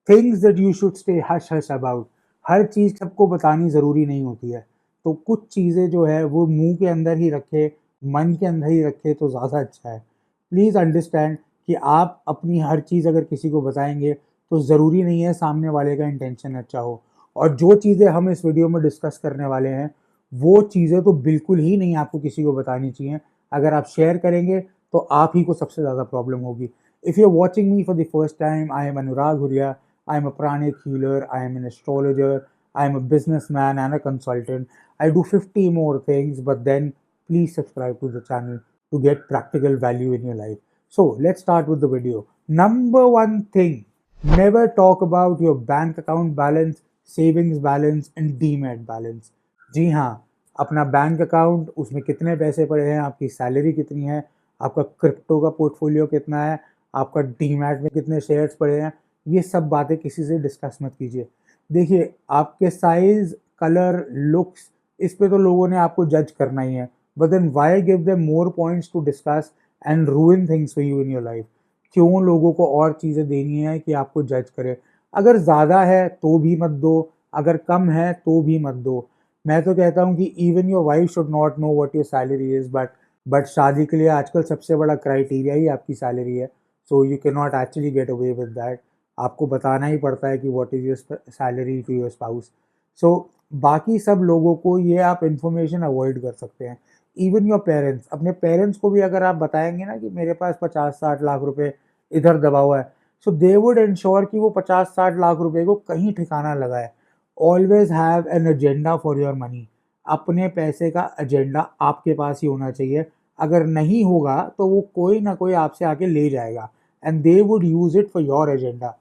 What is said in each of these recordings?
Things that you should stay hush hush about. हर चीज़ सबको बतानी ज़रूरी नहीं होती है, तो कुछ चीज़ें जो है वो मुंह के अंदर ही रखे, मन के अंदर ही रखे तो ज़्यादा अच्छा है। प्लीज़ अंडरस्टैंड कि आप अपनी हर चीज़ अगर किसी को बताएंगे तो ज़रूरी नहीं है सामने वाले का इंटेंशन अच्छा हो। और जो चीज़ें हम इस वीडियो में डिस्कस करने वाले हैं वो चीज़ें तो बिल्कुल ही नहीं आपको किसी को बतानी चाहिए। अगर आप शेयर करेंगे तो आप ही को सबसे ज़्यादा प्रॉब्लम होगी। If you're watching me for the first time, I am Anurag Huria. I am a pranic healer. I am an astrologer. I am a businessman and a consultant. I do 50 more things, but then please subscribe to the channel to get practical value in your life. So let's start with the video. Number one thing, never talk about your bank account balance, savings balance and demat balance. जी हाँ, अपना bank account, उसमें कितने पैसे पड़े हैं, आपकी salary कितनी है, आपका क्रिप्टो का पोर्टफोलियो कितना है, आपका डीमैट में कितने शेयर्स पड़े हैं, ये सब बातें किसी से डिस्कस मत कीजिए। देखिए, आपके साइज, कलर, लुक्स, इस पे तो लोगों ने आपको जज करना ही है, but then why give them more points to discuss and ruin things for you in your life. क्यों लोगों को और चीज़ें देनी है कि आपको जज करे। अगर ज़्यादा है तो भी मत दो, अगर कम है तो भी मत दो। मैं तो कहता हूँ कि even your wife should not know what your salary is, but शादी के लिए आजकल सबसे बड़ा क्राइटेरिया ही आपकी सैलरी है। So you can not actually get away with that. आपको बताना ही पड़ता है कि what is your salary to your spouse. So बाकी सब लोगों को ये आप इन्फॉर्मेशन अवॉइड कर सकते हैं। इवन योर पेरेंट्स, अपने पेरेंट्स को भी अगर आप बताएंगे ना कि मेरे पास 50-60 लाख रुपए इधर दबा हुआ है, सो दे वुड इंश्योर कि वो 50-60 लाख रुपए को कहीं ठिकाना लगाए। Always have an agenda for your money. अपने पैसे का एजेंडा आपके पास ही होना चाहिए। अगर नहीं होगा तो वो कोई ना कोई आपसे आके ले जाएगा and they would use it for your agenda.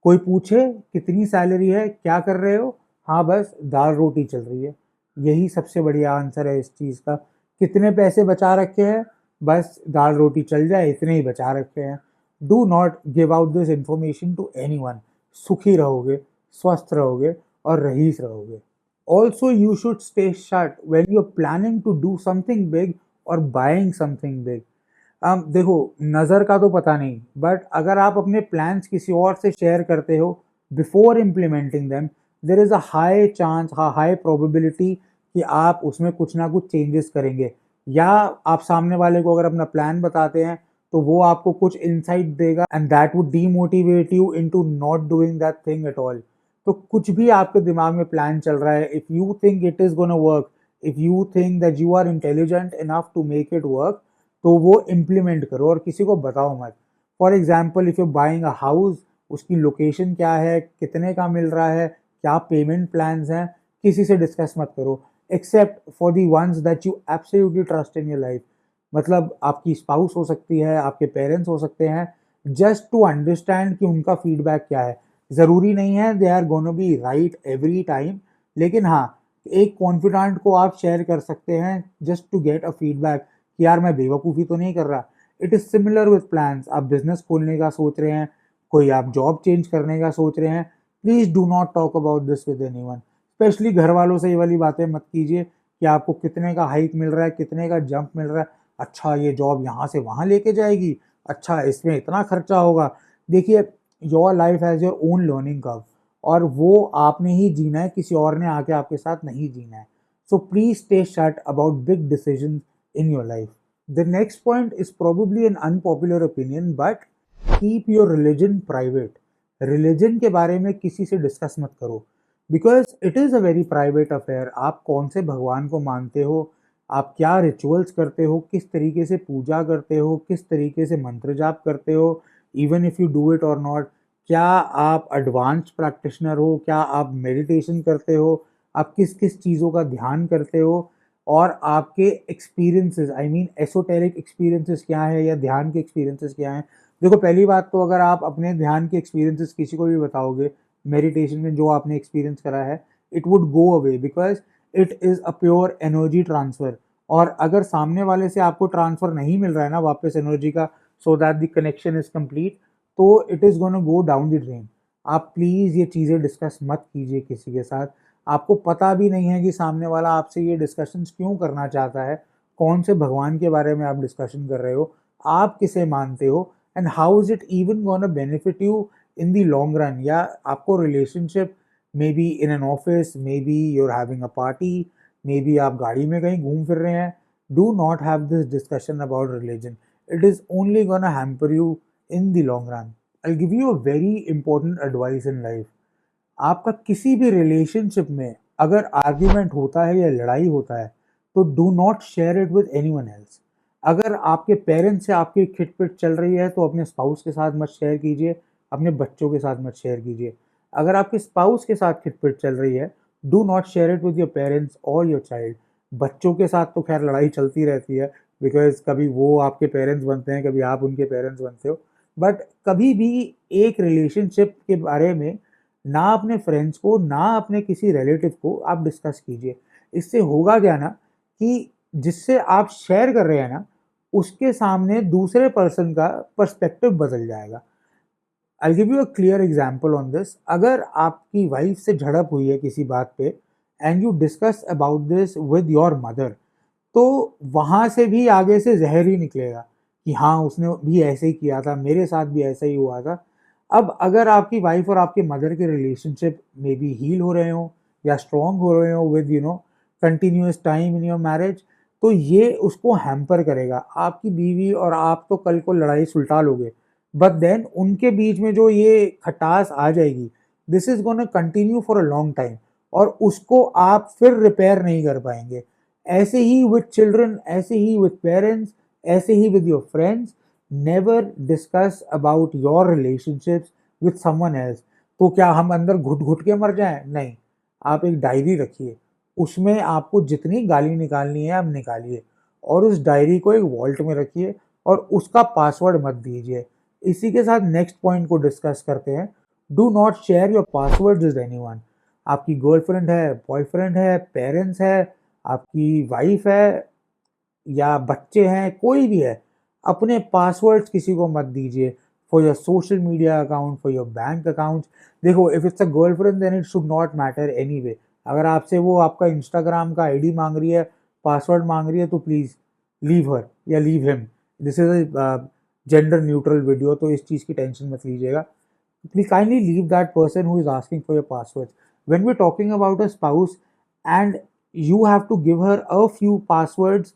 कोई पूछे कितनी सैलरी है, क्या कर रहे हो, हाँ बस दाल रोटी चल रही है। यही सबसे बढ़िया आंसर है इस चीज़ का। कितने पैसे बचा रखे हैं, बस दाल रोटी चल जाए इतने ही बचा रखे हैं। Do not give out this information to anyone. सुखी रहोगे, स्वस्थ रहोगे और रईस रहोगे। Also you should stay shut when you are planning to do something big और बाइंग समथिंग बिग। देखो, नज़र का तो पता नहीं, बट अगर आप अपने प्लान्स किसी और से शेयर करते हो before implementing them, there is a high chance, high probability कि आप उसमें कुछ ना कुछ चेंजेस करेंगे। या आप सामने वाले को अगर अपना प्लान बताते हैं तो वो आपको कुछ इंसाइट देगा and that would demotivate you into not doing that thing at all. तो कुछ भी आपके दिमाग में प्लान चल रहा है, if you think it is gonna work, if you think that you are intelligent enough to make it work, तो वो इम्प्लीमेंट करो और किसी को बताओ मत। For example, if you buying a house, उसकी लोकेशन क्या है, कितने का मिल रहा है, क्या पेमेंट प्लान्स हैं, किसी से डिस्कस मत करो except for the ones that you absolutely trust in your life. मतलब आपकी स्पाउस हो सकती है, आपके पेरेंट्स हो सकते हैं, जस्ट टू अंडरस्टैंड कि उनका फीडबैक क्या है। ज़रूरी नहीं है they are gonna be right every time, लेकिन हाँ, एक कॉन्फिडेंट को आप शेयर कर सकते हैं just to get a feedback कि यार मैं बेवकूफ़ी तो नहीं कर रहा। It is similar with plans. आप बिजनेस खोलने का सोच रहे हैं, कोई आप जॉब चेंज करने का सोच रहे हैं, please do not talk about this with anyone. Specially घर वालों से ये वाली बातें मत कीजिए कि आपको कितने का हाइक मिल रहा है, कितने का जंप मिल रहा है, अच्छा ये जॉब यहाँ से वहाँ लेके जाएगी, अच्छा इसमें इतना खर्चा होगा। देखिए, your life has your own learning curve और वो आपने ही जीना है, किसी और ने आके आपके साथ नहीं जीना है। So please stay shut about big decision in your life. The next point is probably an unpopular opinion, but keep your religion private. Religion के बारे में किसी से डिस्कस मत करो because it is a very private affair. आप कौन से भगवान को मानते हो, आप क्या रिचुअल्स करते हो, किस तरीके से पूजा करते हो, किस तरीके से मंत्र जाप करते हो, even if you do it और नॉट, क्या आप एडवांस प्रैक्टिशनर हो, क्या आप मेडिटेशन करते हो, आप किस किस चीज़ों का ध्यान करते हो, और आपके experiences, I mean esoteric experiences क्या है या ध्यान के एक्सपीरियंसेस क्या हैं। देखो, पहली बात तो अगर आप अपने ध्यान के एक्सपीरियंसेस किसी को भी बताओगे, मेडिटेशन में जो आपने एक्सपीरियंस करा है, it would go away because it is a pure energy transfer. और अगर सामने वाले से आपको ट्रांसफ़र नहीं मिल रहा है ना वापस एनर्जी का, so that the connection is complete, तो it is gonna go down the drain. आप प्लीज़ ये चीज़ें डिस्कस मत कीजिए किसी के साथ। आपको पता भी नहीं है कि सामने वाला आपसे ये डिस्कशंस क्यों करना चाहता है, कौन से भगवान के बारे में आप डिस्कशन कर रहे हो, आप किसे मानते हो, and how is it even gonna benefit you in the long run, या आपको relationship may be in an office, may be you're having a party, may be आप गाड़ी में कहीं घूम फिर रहे हैं, do not have this discussion about religion. It is only gonna hamper you in the long run. I give you a very important advice in life. आपका किसी भी रिलेशनशिप में अगर आर्ग्यूमेंट होता है या लड़ाई होता है, तो do not share it with anyone else. अगर आपके पेरेंट्स से आपकी खिटपिट चल रही है तो अपने स्पाउस के साथ मत शेयर कीजिए, अपने बच्चों के साथ मत शेयर कीजिए. अगर आपके स्पाउस के साथ खिटपिट चल रही है, do not share it with your parents और योर चाइल्ड. बच्चों के साथ तो खैर लड़ाई चलती रहती है, बिकॉज कभी वो आपके पेरेंट्स बनते हैं, कभी आप उनके पेरेंट्स बनते हो. बट कभी भी एक रिलेशनशिप के बारे में ना अपने फ्रेंड्स को, ना अपने किसी रिलेटिव को आप डिस्कस कीजिए. इससे होगा क्या ना, कि जिससे आप शेयर कर रहे हैं ना, उसके सामने दूसरे पर्सन का पर्सपेक्टिव बदल जाएगा. I give you a clear example on this. अगर आपकी वाइफ से झड़प हुई है किसी बात पे, and you discuss about this with your mother, तो वहां से भी आगे से जहर ही निकलेगा कि हाँ, उसने भी ऐसे ही किया था, मेरे साथ भी ऐसा ही हुआ था. अब अगर आपकी वाइफ और आपके मदर के रिलेशनशिप में भी हील हो रहे हो या स्ट्रॉन्ग हो रहे हो with continuous time in your marriage, तो ये उसको हैम्पर करेगा. आपकी बीवी और आप तो कल को लड़ाई सुलटा लोगे, बट देन उनके बीच में जो ये खटास आ जाएगी, this is gonna continue for a long time, और उसको आप फिर रिपेयर नहीं कर पाएंगे. ऐसे ही विद चिल्ड्रन, ऐसे ही विद पेरेंट्स, ऐसे ही with your friends. Never discuss about your relationships with someone else. तो क्या हम अंदर घुट घुट के मर जाएं? नहीं. आप एक डायरी रखिए, उसमें आपको जितनी गाली निकालनी है आप निकालिए, और उस डायरी को एक वॉल्ट में रखिए, और उसका पासवर्ड मत दीजिए. इसी के साथ नेक्स्ट पॉइंट को डिस्कस करते हैं. Do not share your password with anyone. आपकी गर्लफ्रेंड है, बॉयफ्रेंड है, पेरेंट्स है, आपकी वाइफ है, या बच्चे हैं, कोई भी है, अपने पासवर्ड्स किसी को मत दीजिए. For your social media account, for your bank account. देखो, if it's a girlfriend then it should not matter anyway. अगर आपसे वो आपका इंस्टाग्राम का आईडी मांग रही है, पासवर्ड मांग रही है, तो प्लीज लीव हर या leave him. This is a gender neutral video, तो इस चीज़ की टेंशन मत लीजिएगा. Please kindly leave that person who is asking for your passwords. When we're talking about a spouse and you have to give her a few passwords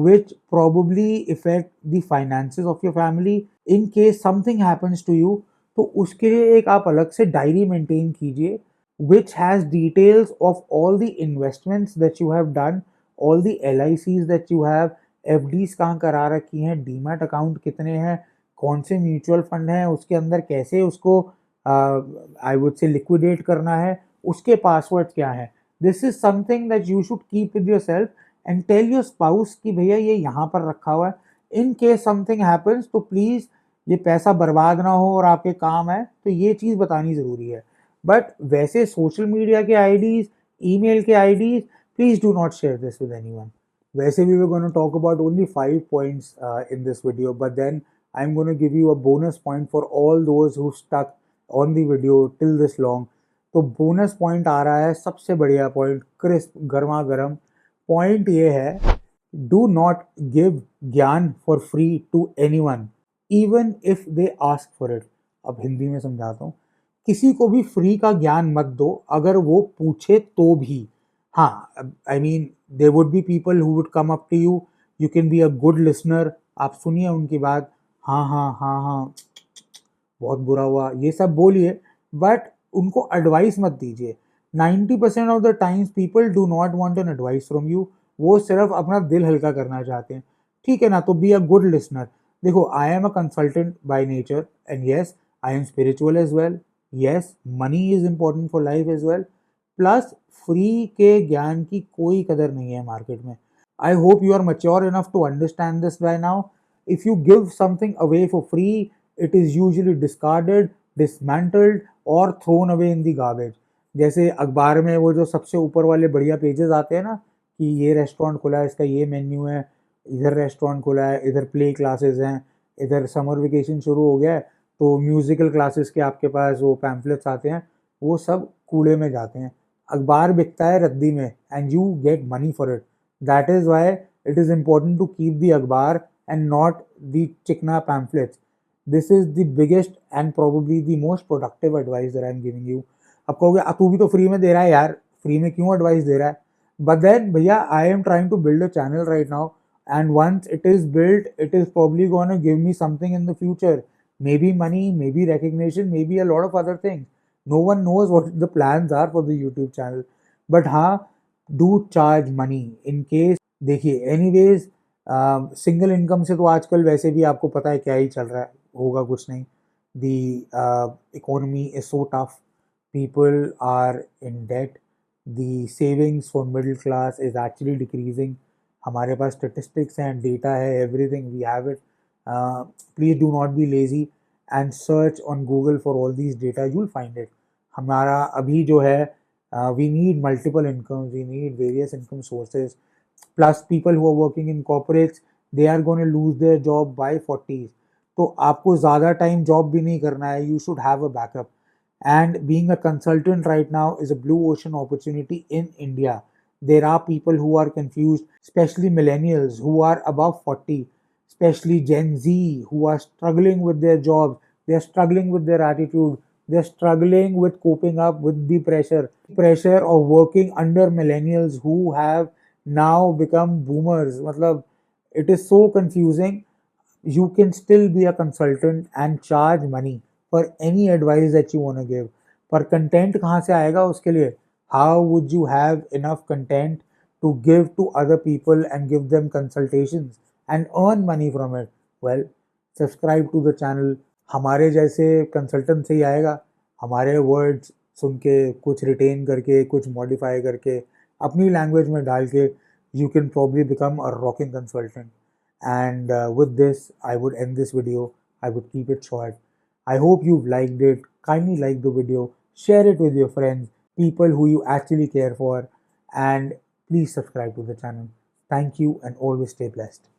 which probably affect the finances of your family in case something happens to you, तो उसके लिए एक आप अलग से diary maintain कीजिए which has details of all the investments that you have done, all the LICs that you have, FDs कहाँ करा रखी हैं, डीमैट अकाउंट कितने हैं, कौन से म्यूचुअल फंड हैं, उसके अंदर कैसे उसको आई वुड से लिक्विडेट करना है, उसके पासवर्ड क्या है. This is something that you should keep with yourself and tell your spouse कि भैया ये यहाँ पर रखा हुआ है. इन केस समथिंग हैपन्स तो प्लीज़ ये पैसा बर्बाद ना हो और आपके काम है, तो ये चीज़ बतानी ज़रूरी है. बट वैसे सोशल मीडिया के आईडीज, ईमेल के IDs, please do not share this with anyone. वैसे we were going to talk about only 5 points in this video, but then I'm going to give you a bonus point for all those who stuck on the video till this long. तो bonus point आ रहा है, सबसे बढ़िया point, crisp गर्मा गर्म point ये है. Do not give ज्ञान for free to anyone even if they ask for it. अब हिंदी में समझाता हूँ. किसी को भी फ्री का ज्ञान मत दो अगर वो पूछे तो भी. हाँ, I mean there would be people who would come up to you. You can be a good listener. आप सुनिए उनकी बात, हाँ हाँ हाँ हाँ, बहुत बुरा हुआ, ये सब बोलिए, बट उनको एडवाइस मत दीजिए. 90% of the times people do not want an advice from you. वो सिर्फ अपना दिल हल्का करना चाहते हैं. ठीक है ना, तो बी अ गुड लिसनर. देखो, I am a consultant by nature and yes, I am spiritual as well. Yes, money is important for life as well. Plus free के ज्ञान की कोई कदर नहीं है मार्केट में. I hope you are mature enough to understand this by now. If you give something away for free, it is usually discarded, dismantled और thrown away in the garbage. जैसे अखबार में वो जो सबसे ऊपर वाले बढ़िया पेजेस आते हैं ना, कि ये रेस्टोरेंट खुला है, इसका ये मेन्यू है, इधर रेस्टोरेंट खुला है, इधर प्ले क्लासेस हैं, इधर समर वेकेशन शुरू हो गया है, तो म्यूजिकल क्लासेस के आपके पास वो पैम्फलेट्स आते हैं, वो सब कूड़े में जाते हैं. अखबार बिकता है रद्दी में and you get money for it. That is why it is important to keep the akhbar and not the chikna pamphlets. This is the biggest and probably the most productive advice that I am giving you. अब कहोगे तू भी तो free में दे रहा है यार, free में क्यों एडवाइस दे रहा है? बट देन भैया, I am trying to build a channel right now, and once it is built, it is probably going to give me something in the future, maybe money, maybe recognition, maybe a lot of other things. No one knows what the plans are for the YouTube channel, but हाँ, do charge money in case। देखिए anyways, single income से तो आजकल वैसे भी आपको पता है क्या ही चल रहा है, होगा कुछ नहीं। The economy is so tough, people are in debt, the savings for middle class is actually decreasing। हमारे पास स्टेटिस्टिक्स हैं, डेटा है, everything we have it. Please do not be lazy and search on Google for all these data, you will find it. हमारा अभी जो है, we need multiple income, we need various income sources, plus people who are working in corporates, they are gonna lose their job by 40s। तो आपको ज़्यादा time job भी नहीं करना है, you should have a backup. And being a consultant right now is a blue ocean opportunity in India. There are people who are confused, especially millennials who are above 40, especially Gen Z who are struggling with their jobs, they're struggling with their attitude, they're struggling with coping up with the pressure of working under millennials who have now become boomers। मतलब it is so confusing। You can still be a consultant and charge money for any advice that you want to give, पर content कहाँ से आएगा उसके लिए? How would you have enough content to give to other people and give them consultations and earn money from it? Well, subscribe to the channel। हमारे जैसे consultant से ही आएगा, हमारे वर्ड्स सुन के, कुछ रिटेन करके, कुछ मॉडिफाई करके, अपनी लैंग्वेज में डाल के, you can probably become a rocking consultant। And with this, I would end this video. I would keep it short. I hope you've liked it. Kindly like the video, share it with your friends, people who you actually care for, and please subscribe to the channel. Thank you and always stay blessed.